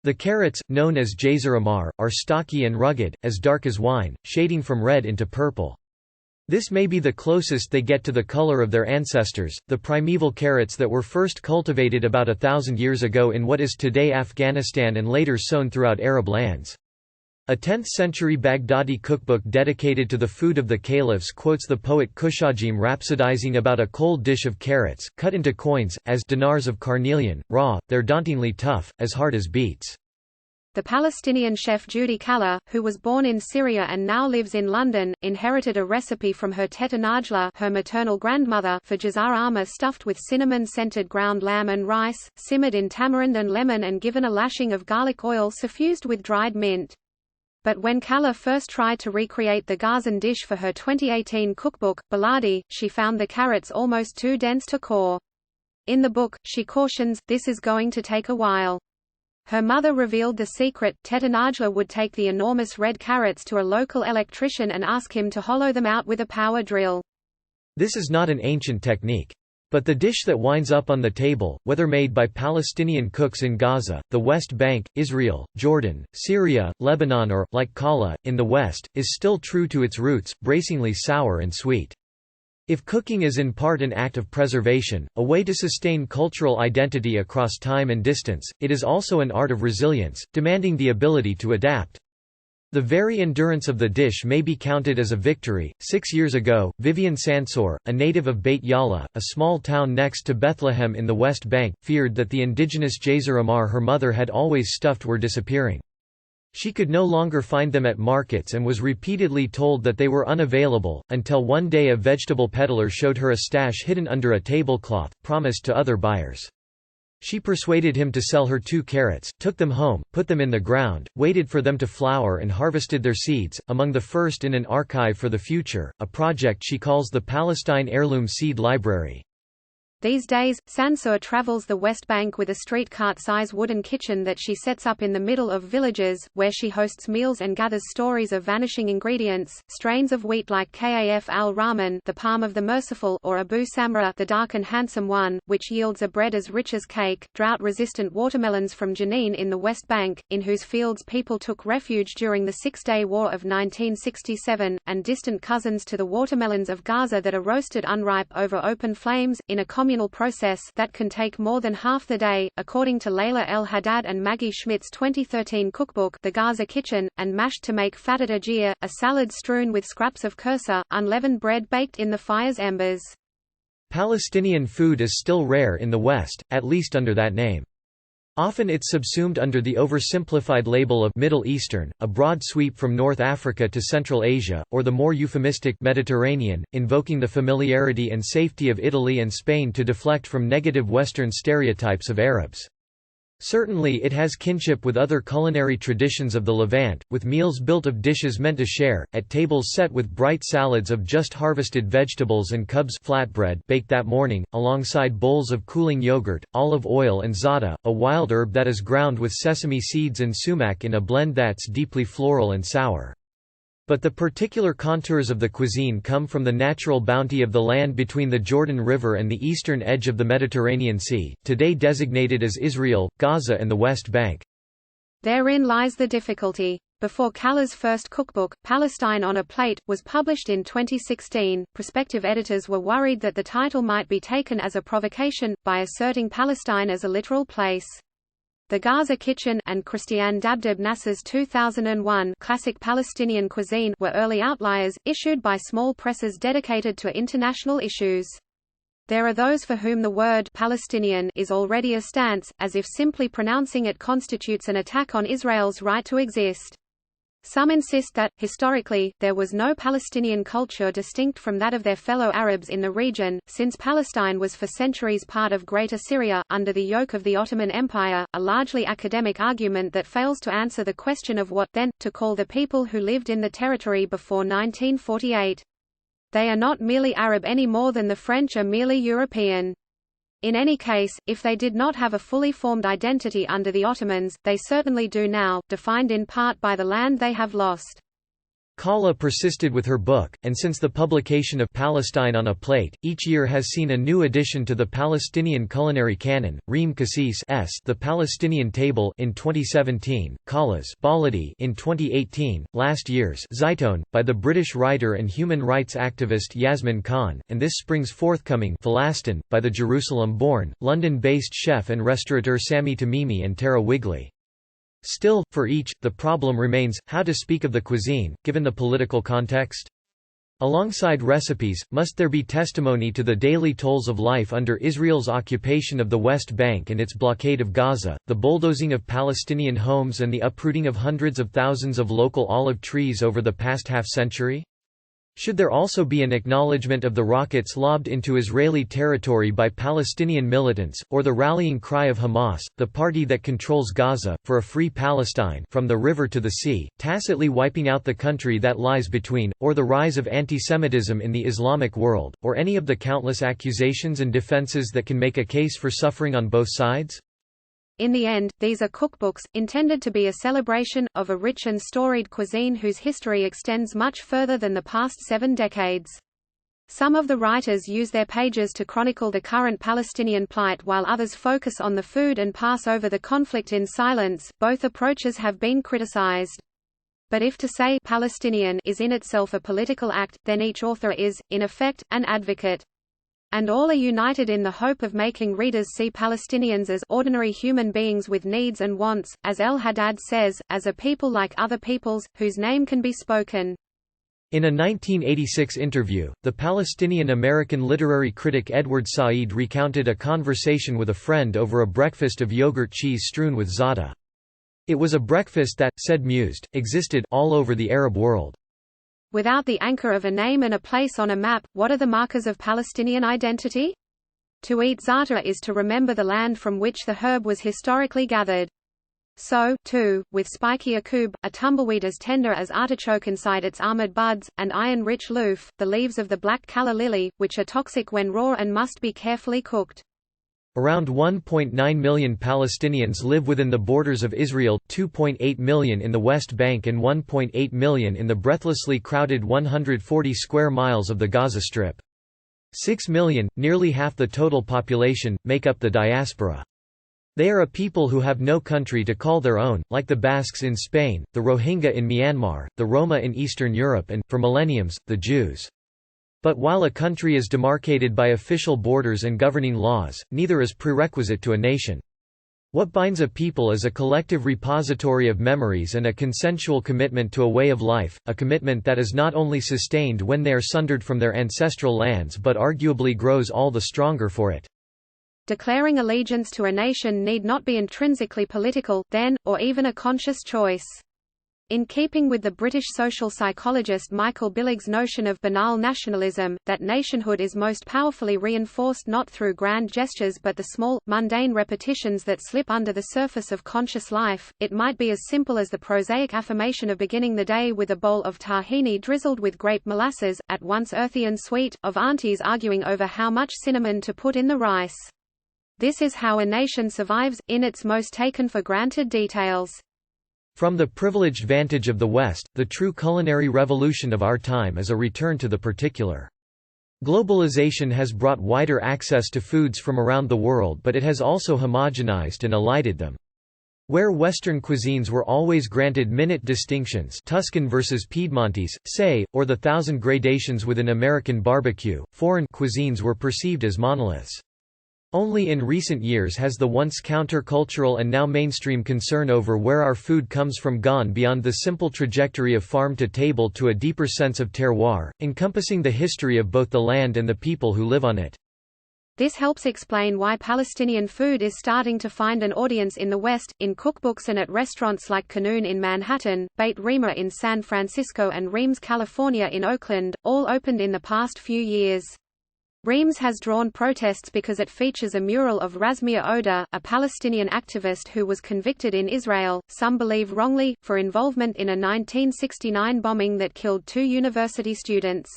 The carrots, known as jazar ahmar, are stocky and rugged, as dark as wine, shading from red into purple. This may be the closest they get to the color of their ancestors, the primeval carrots that were first cultivated about 1,000 years ago in what is today Afghanistan and later sown throughout Arab lands. A 10th-century Baghdadi cookbook dedicated to the food of the caliphs quotes the poet Kushajim rhapsodizing about a cold dish of carrots, cut into coins, as dinars of carnelian, raw, they're dauntingly tough, as hard as beets. The Palestinian chef Judy Kalla, who was born in Syria and now lives in London, inherited a recipe from her teta Najla, her maternal grandmother, for jazar ahmar stuffed with cinnamon-scented ground lamb and rice, simmered in tamarind and lemon and given a lashing of garlic oil suffused with dried mint. But when Kalla first tried to recreate the Gazan dish for her 2018 cookbook, Baghdadi, she found the carrots almost too dense to core. In the book, she cautions, this is going to take a while. Her mother revealed the secret. Teta Najla would take the enormous red carrots to a local electrician and ask him to hollow them out with a power drill. This is not an ancient technique. But the dish that winds up on the table, whether made by Palestinian cooks in Gaza, the West Bank, Israel, Jordan, Syria, Lebanon or, like Kalla, in the West, is still true to its roots, bracingly sour and sweet. If cooking is in part an act of preservation, a way to sustain cultural identity across time and distance, it is also an art of resilience, demanding the ability to adapt. The very endurance of the dish may be counted as a victory. 6 years ago, Vivian Sansor, a native of Beit Yala, a small town next to Bethlehem in the West Bank, feared that the indigenous jazar ahmar her mother had always stuffed were disappearing. She could no longer find them at markets and was repeatedly told that they were unavailable, until one day a vegetable peddler showed her a stash hidden under a tablecloth, promised to other buyers. She persuaded him to sell her 2 carrots, took them home, put them in the ground, waited for them to flower and harvested their seeds, among the first in an archive for the future, a project she calls the Palestine Heirloom Seed Library. These days, Sansur travels the West Bank with a street cart-size wooden kitchen that she sets up in the middle of villages, where she hosts meals and gathers stories of vanishing ingredients, strains of wheat like Kaf al-Rahman, the palm of the merciful, or Abu Samra, the dark and handsome one, which yields a bread as rich as cake, drought-resistant watermelons from Jenin in the West Bank, in whose fields people took refuge during the Six-Day War of 1967, and distant cousins to the watermelons of Gaza that are roasted unripe over open flames, in a communal process that can take more than half the day, according to Layla El Haddad and Maggie Schmidt's 2013 cookbook The Gaza Kitchen, and mashed to make fatted ajir, a salad strewn with scraps of kursa, unleavened bread baked in the fire's embers. Palestinian food is still rare in the West, at least under that name. Often it's subsumed under the oversimplified label of Middle Eastern, a broad sweep from North Africa to Central Asia, or the more euphemistic Mediterranean, invoking the familiarity and safety of Italy and Spain to deflect from negative Western stereotypes of Arabs. Certainly it has kinship with other culinary traditions of the Levant, with meals built of dishes meant to share, at tables set with bright salads of just harvested vegetables and kubs flatbread baked that morning, alongside bowls of cooling yogurt, olive oil and za'atar, a wild herb that is ground with sesame seeds and sumac in a blend that's deeply floral and sour. But the particular contours of the cuisine come from the natural bounty of the land between the Jordan River and the eastern edge of the Mediterranean Sea, today designated as Israel, Gaza and the West Bank. Therein lies the difficulty. Before Kalla's first cookbook, Palestine on a Plate, was published in 2016, prospective editors were worried that the title might be taken as a provocation, by asserting Palestine as a literal place. The Gaza Kitchen and Christiane Dabdeb Nasser's 2001 Classic Palestinian Cuisine were early outliers, issued by small presses dedicated to international issues. There are those for whom the word Palestinian is already a stance, as if simply pronouncing it constitutes an attack on Israel's right to exist. Some insist that, historically, there was no Palestinian culture distinct from that of their fellow Arabs in the region, since Palestine was for centuries part of Greater Syria, under the yoke of the Ottoman Empire, a largely academic argument that fails to answer the question of what, then, to call the people who lived in the territory before 1948. They are not merely Arab any more than the French are merely European. In any case, if they did not have a fully formed identity under the Ottomans, they certainly do now, defined in part by the land they have lost. Kala persisted with her book, and since the publication of Palestine on a Plate, each year has seen a new addition to the Palestinian culinary canon. Reem Kassis The Palestinian Table in 2017, Kala's Baladi in 2018, last year's Zaitone, by the British writer and human rights activist Yasmin Khan, and this spring's forthcoming Falastin, by the Jerusalem-born, London-based chef and restaurateur Sami Tamimi and Tara Wigley. Still, for each, the problem remains, how to speak of the cuisine, given the political context? Alongside recipes, must there be testimony to the daily tolls of life under Israel's occupation of the West Bank and its blockade of Gaza, the bulldozing of Palestinian homes and the uprooting of hundreds of thousands of local olive trees over the past half-century? Should there also be an acknowledgement of the rockets lobbed into Israeli territory by Palestinian militants, or the rallying cry of Hamas, the party that controls Gaza, for a free Palestine from the river to the sea, tacitly wiping out the country that lies between, or the rise of anti-Semitism in the Islamic world, or any of the countless accusations and defenses that can make a case for suffering on both sides? In the end, these are cookbooks, intended to be a celebration, of a rich and storied cuisine whose history extends much further than the past 7 decades. Some of the writers use their pages to chronicle the current Palestinian plight while others focus on the food and pass over the conflict in silence. Both approaches have been criticized. But if to say Palestinian is in itself a political act, then each author is, in effect, an advocate. And all are united in the hope of making readers see Palestinians as ordinary human beings with needs and wants, as El Haddad says, as a people like other peoples, whose name can be spoken. In a 1986 interview, the Palestinian-American literary critic Edward Said recounted a conversation with a friend over a breakfast of yogurt cheese strewn with za'atar. It was a breakfast that, said Mused, existed all over the Arab world. Without the anchor of a name and a place on a map, what are the markers of Palestinian identity? To eat za'atar is to remember the land from which the herb was historically gathered. So, too, with spiky akub, a tumbleweed as tender as artichoke inside its armored buds, and iron-rich loof, the leaves of the black calla lily, which are toxic when raw and must be carefully cooked. Around 1.9 million Palestinians live within the borders of Israel, 2.8 million in the West Bank and 1.8 million in the breathlessly crowded 140 square miles of the Gaza Strip. 6 million, nearly half the total population, make up the diaspora. They are a people who have no country to call their own, like the Basques in Spain, the Rohingya in Myanmar, the Roma in Eastern Europe and, for millenniums, the Jews. But while a country is demarcated by official borders and governing laws, neither is prerequisite to a nation. What binds a people is a collective repository of memories and a consensual commitment to a way of life, a commitment that is not only sustained when they are sundered from their ancestral lands but arguably grows all the stronger for it. Declaring allegiance to a nation need not be intrinsically political, then, or even a conscious choice. In keeping with the British social psychologist Michael Billig's notion of banal nationalism, that nationhood is most powerfully reinforced not through grand gestures but the small, mundane repetitions that slip under the surface of conscious life, it might be as simple as the prosaic affirmation of beginning the day with a bowl of tahini drizzled with grape molasses, at once earthy and sweet, of aunties arguing over how much cinnamon to put in the rice. This is how a nation survives, in its most taken-for-granted details. From the privileged vantage of the West, the true culinary revolution of our time is a return to the particular. Globalization has brought wider access to foods from around the world, but it has also homogenized and elided them. Where Western cuisines were always granted minute distinctions, Tuscan versus Piedmontese, say, or the 1,000 gradations within American barbecue, foreign cuisines were perceived as monoliths. Only in recent years has the once counter-cultural and now mainstream concern over where our food comes from gone beyond the simple trajectory of farm to table to a deeper sense of terroir, encompassing the history of both the land and the people who live on it. This helps explain why Palestinian food is starting to find an audience in the West, in cookbooks and at restaurants like Canoon in Manhattan, Beit Rima in San Francisco and Reams California in Oakland, all opened in the past few years. Reams has drawn protests because it features a mural of Razmir Oda, a Palestinian activist who was convicted in Israel, some believe wrongly, for involvement in a 1969 bombing that killed 2 university students.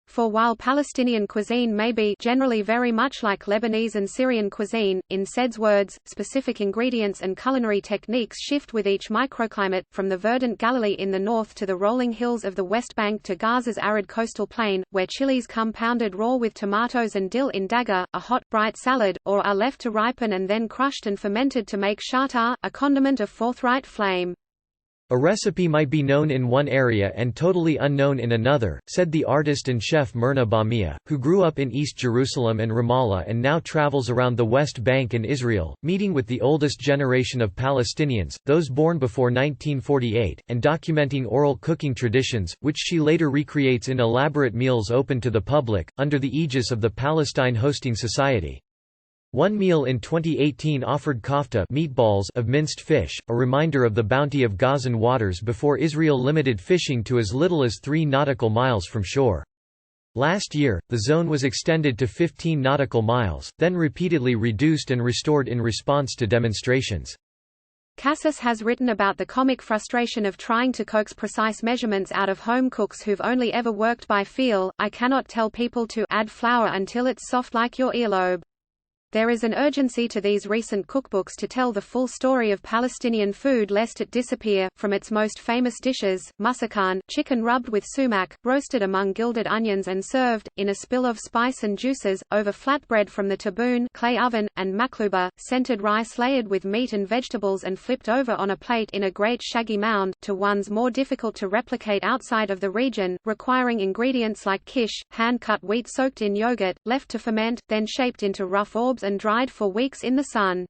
For while Palestinian cuisine may be generally very much like Lebanese and Syrian cuisine, in Said's words, specific ingredients and culinary techniques shift with each microclimate, from the verdant Galilee in the north to the rolling hills of the West Bank to Gaza's arid coastal plain, where chilies come pounded raw with tomatoes and dill in dagger, a hot, bright salad, or are left to ripen and then crushed and fermented to make shatar, a condiment of forthright flame. A recipe might be known in one area and totally unknown in another, said the artist and chef Myrna Bamia, who grew up in East Jerusalem and Ramallah and now travels around the West Bank and Israel, meeting with the oldest generation of Palestinians, those born before 1948, and documenting oral cooking traditions, which she later recreates in elaborate meals open to the public, under the aegis of the Palestine Hosting Society. One meal in 2018 offered kofta meatballs of minced fish, a reminder of the bounty of Gazan waters before Israel limited fishing to as little as 3 nautical miles from shore. Last year, the zone was extended to 15 nautical miles, then repeatedly reduced and restored in response to demonstrations. Cassis has written about the comic frustration of trying to coax precise measurements out of home cooks who've only ever worked by feel. I cannot tell people to add flour until it's soft like your earlobe. There is an urgency to these recent cookbooks to tell the full story of Palestinian food lest it disappear. From its most famous dishes, musakan, chicken rubbed with sumac, roasted among gilded onions and served, in a spill of spice and juices, over flatbread from the taboon clay oven, and makluba, scented rice layered with meat and vegetables and flipped over on a plate in a great shaggy mound, to ones more difficult to replicate outside of the region, requiring ingredients like kish, hand-cut wheat soaked in yogurt, left to ferment, then shaped into rough orbs and dried for weeks in the sun.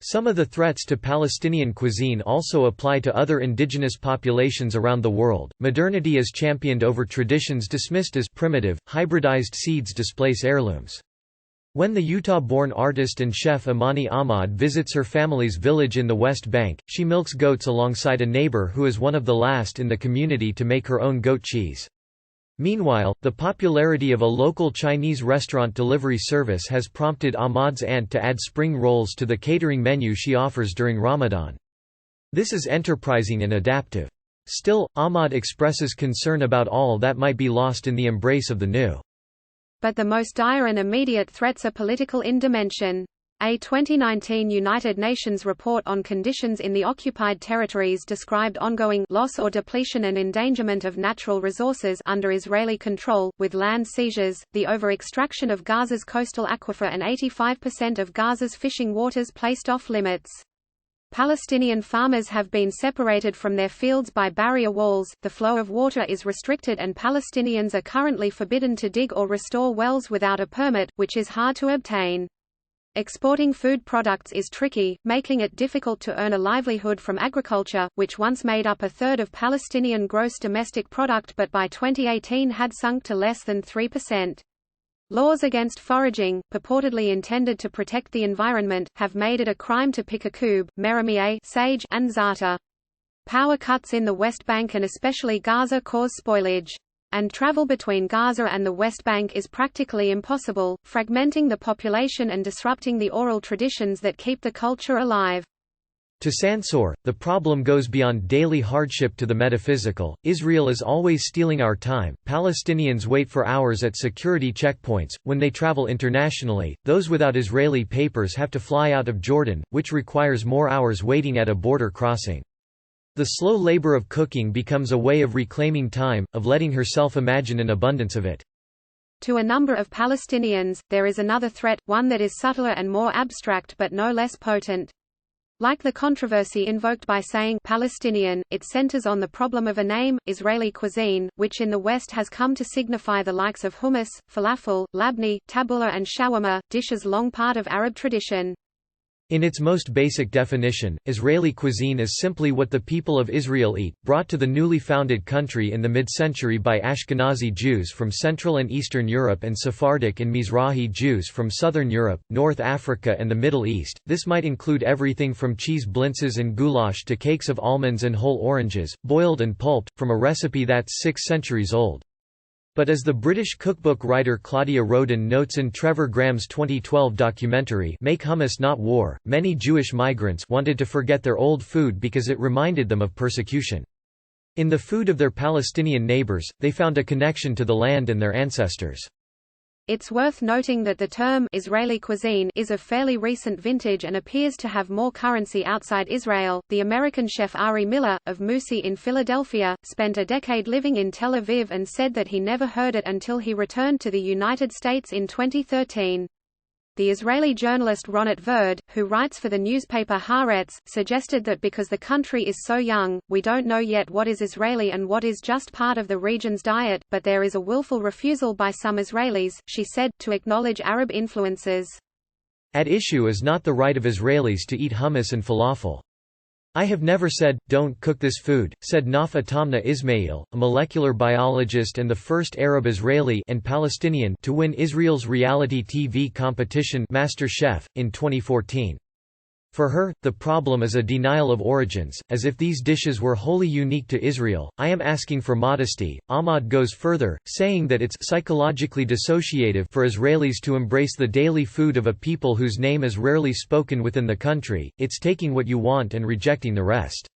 Some of the threats to Palestinian cuisine also apply to other indigenous populations around the world. Modernity is championed over traditions dismissed as primitive, hybridized seeds displace heirlooms. When the Utah-born artist and chef Amani Ahmad visits her family's village in the West Bank, she milks goats alongside a neighbor who is one of the last in the community to make her own goat cheese. Meanwhile, the popularity of a local Chinese restaurant delivery service has prompted Ahmad's aunt to add spring rolls to the catering menu she offers during Ramadan. This is enterprising and adaptive. Still, Ahmad expresses concern about all that might be lost in the embrace of the new. But the most dire and immediate threats are political in dimension. A 2019 United Nations report on conditions in the occupied territories described ongoing loss or depletion and endangerment of natural resources under Israeli control, with land seizures, the over-extraction of Gaza's coastal aquifer and 85% of Gaza's fishing waters placed off limits. Palestinian farmers have been separated from their fields by barrier walls, the flow of water is restricted and Palestinians are currently forbidden to dig or restore wells without a permit, which is hard to obtain. Exporting food products is tricky, making it difficult to earn a livelihood from agriculture, which once made up a third of Palestinian gross domestic product but by 2018 had sunk to less than 3%. Laws against foraging, purportedly intended to protect the environment, have made it a crime to pick a koob, meramier sage, and za'atar. Power cuts in the West Bank and especially Gaza cause spoilage. And travel between Gaza and the West Bank is practically impossible, fragmenting the population and disrupting the oral traditions that keep the culture alive. To Sansor, the problem goes beyond daily hardship to the metaphysical. Israel is always stealing our time. Palestinians wait for hours at security checkpoints. When they travel internationally, those without Israeli papers have to fly out of Jordan, which requires more hours waiting at a border crossing. The slow labor of cooking becomes a way of reclaiming time, of letting herself imagine an abundance of it. To a number of Palestinians, there is another threat, one that is subtler and more abstract but no less potent. Like the controversy invoked by saying Palestinian, it centers on the problem of a name, Israeli cuisine, which in the West has come to signify the likes of hummus, falafel, labne, tabbouleh and shawarma, dishes long part of Arab tradition. In its most basic definition, Israeli cuisine is simply what the people of Israel eat, brought to the newly founded country in the mid-century by Ashkenazi Jews from Central and Eastern Europe and Sephardic and Mizrahi Jews from Southern Europe, North Africa and the Middle East. This might include everything from cheese blintzes and goulash to cakes of almonds and whole oranges, boiled and pulped, from a recipe that's 6 centuries old. But as the British cookbook writer Claudia Roden notes in Trevor Graham's 2012 documentary Make Hummus Not War, many Jewish migrants wanted to forget their old food because it reminded them of persecution. In the food of their Palestinian neighbors, they found a connection to the land and their ancestors. It's worth noting that the term Israeli cuisine is of fairly recent vintage and appears to have more currency outside Israel. The American chef Ari Miller, of Musi in Philadelphia, spent a decade living in Tel Aviv and said that he never heard it until he returned to the United States in 2013. The Israeli journalist Ronit Verd, who writes for the newspaper Haaretz, suggested that because the country is so young, we don't know yet what is Israeli and what is just part of the region's diet, but there is a willful refusal by some Israelis, she said, to acknowledge Arab influences. At issue is not the right of Israelis to eat hummus and falafel. I have never said, don't cook this food, said Naf Atamna Ismail, a molecular biologist and the first Arab Israeli and Palestinian to win Israel's reality TV competition Master Chef, in 2014. For her, the problem is a denial of origins, as if these dishes were wholly unique to Israel. I am asking for modesty. Ahmad goes further, saying that it's psychologically dissociative for Israelis to embrace the daily food of a people whose name is rarely spoken within the country, it's taking what you want and rejecting the rest.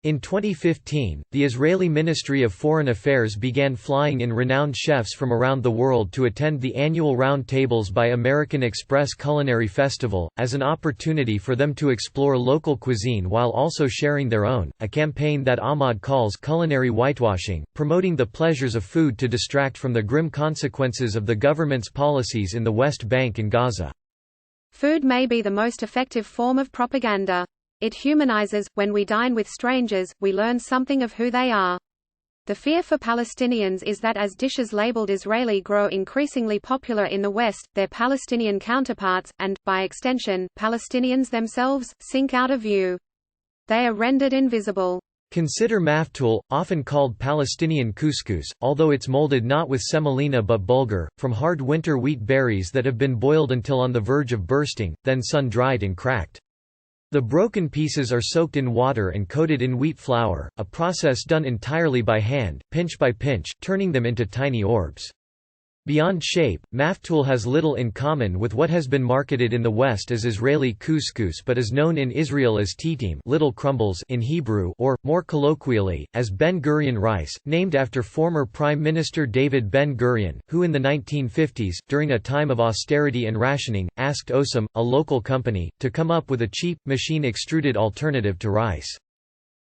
In 2015, the Israeli Ministry of Foreign Affairs began flying in renowned chefs from around the world to attend the annual Round Tables by American Express Culinary Festival, as an opportunity for them to explore local cuisine while also sharing their own, a campaign that Ahmad calls culinary whitewashing, promoting the pleasures of food to distract from the grim consequences of the government's policies in the West Bank and Gaza. Food may be the most effective form of propaganda. It humanizes. When we dine with strangers, we learn something of who they are. The fear for Palestinians is that as dishes labeled Israeli grow increasingly popular in the West, their Palestinian counterparts, and, by extension, Palestinians themselves, sink out of view. They are rendered invisible. Consider maftool, often called Palestinian couscous, although it's molded not with semolina but bulgur, from hard winter wheat berries that have been boiled until on the verge of bursting, then sun-dried and cracked. The broken pieces are soaked in water and coated in wheat flour, a process done entirely by hand, pinch by pinch, turning them into tiny orbs. Beyond shape, maftool has little in common with what has been marketed in the West as Israeli couscous but is known in Israel as titim, little crumbles in Hebrew, or, more colloquially, as Ben-Gurion rice, named after former Prime Minister David Ben-Gurion, who in the 1950s, during a time of austerity and rationing, asked Osam, a local company, to come up with a cheap, machine-extruded alternative to rice.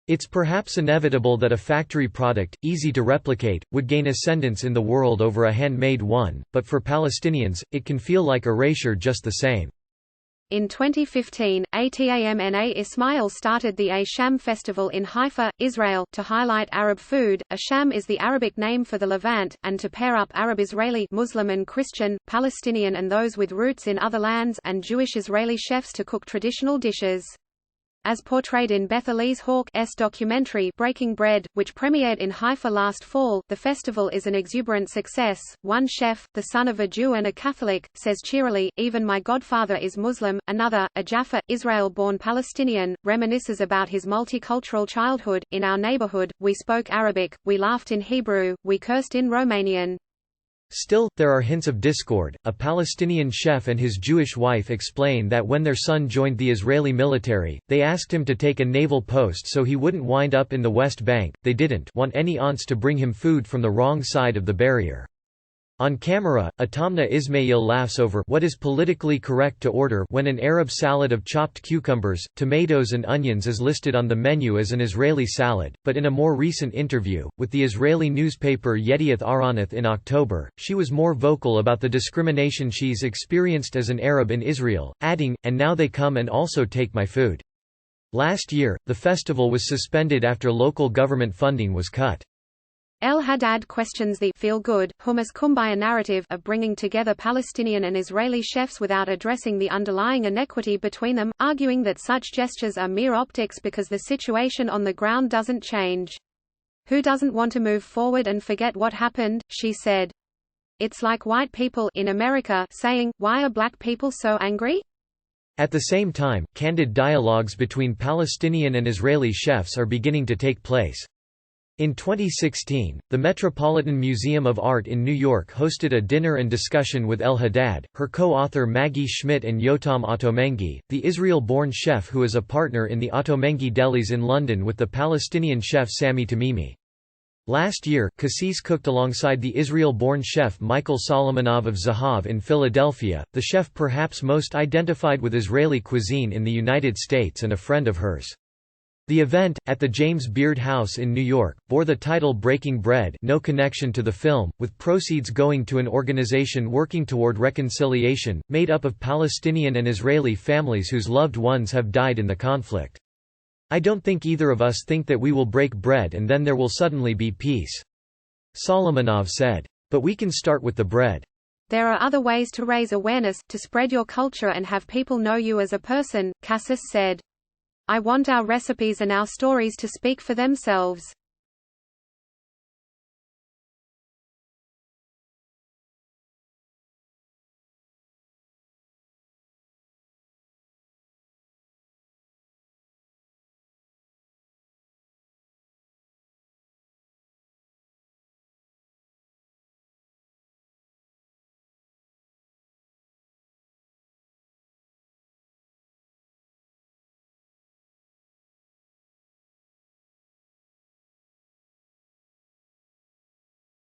It's perhaps inevitable that a factory product, easy to replicate, would gain ascendance in the world over a handmade one, but for Palestinians, it can feel like erasure just the same. In 2015, Atamna Ismail started the Sham Festival in Haifa, Israel, to highlight Arab food. Sham is the Arabic name for the Levant, and to pair up Arab Israeli, Muslim and Christian, Palestinian and those with roots in other lands, and Jewish Israeli chefs to cook traditional dishes. As portrayed in Beth Elise Hawke's documentary Breaking Bread, which premiered in Haifa last fall, the festival is an exuberant success. One chef, the son of a Jew and a Catholic, says cheerily, "Even my godfather is Muslim." Another, a Jaffa, Israel-born Palestinian, reminisces about his multicultural childhood. "In our neighborhood, we spoke Arabic, we laughed in Hebrew, we cursed in Romanian." Still, there are hints of discord. A Palestinian chef and his Jewish wife explain that when their son joined the Israeli military, they asked him to take a naval post so he wouldn't wind up in the West Bank. They didn't want any aunts to bring him food from the wrong side of the barrier. On camera, Atamna Ismail laughs over what is politically correct to order when an Arab salad of chopped cucumbers, tomatoes and onions is listed on the menu as an Israeli salad, but in a more recent interview, with the Israeli newspaper Yedioth Ahronoth in October, she was more vocal about the discrimination she's experienced as an Arab in Israel, adding, "And now they come and also take my food." Last year, the festival was suspended after local government funding was cut. El Haddad questions the feel-good, hummus kumbaya narrative of bringing together Palestinian and Israeli chefs without addressing the underlying inequity between them, arguing that such gestures are mere optics because the situation on the ground doesn't change. "Who doesn't want to move forward and forget what happened?" she said. "It's like white people in America saying, 'Why are black people so angry?'" At the same time, candid dialogues between Palestinian and Israeli chefs are beginning to take place. In 2016, the Metropolitan Museum of Art in New York hosted a dinner and discussion with El Haddad, her co-author Maggie Schmidt and Yotam Ottolenghi, the Israel-born chef who is a partner in the Ottolenghi delis in London with the Palestinian chef Sami Tamimi. Last year, Cassis cooked alongside the Israel-born chef Michael Solomonov of Zahav in Philadelphia, the chef perhaps most identified with Israeli cuisine in the United States and a friend of hers. The event, at the James Beard House in New York, bore the title Breaking Bread, no connection to the film, with proceeds going to an organization working toward reconciliation, made up of Palestinian and Israeli families whose loved ones have died in the conflict. I don't think either of us think that we will break bread and then there will suddenly be peace. Solomonov said. But we can start with the bread. There are other ways to raise awareness, to spread your culture and have people know you as a person, Cassis said. I want our recipes and our stories to speak for themselves.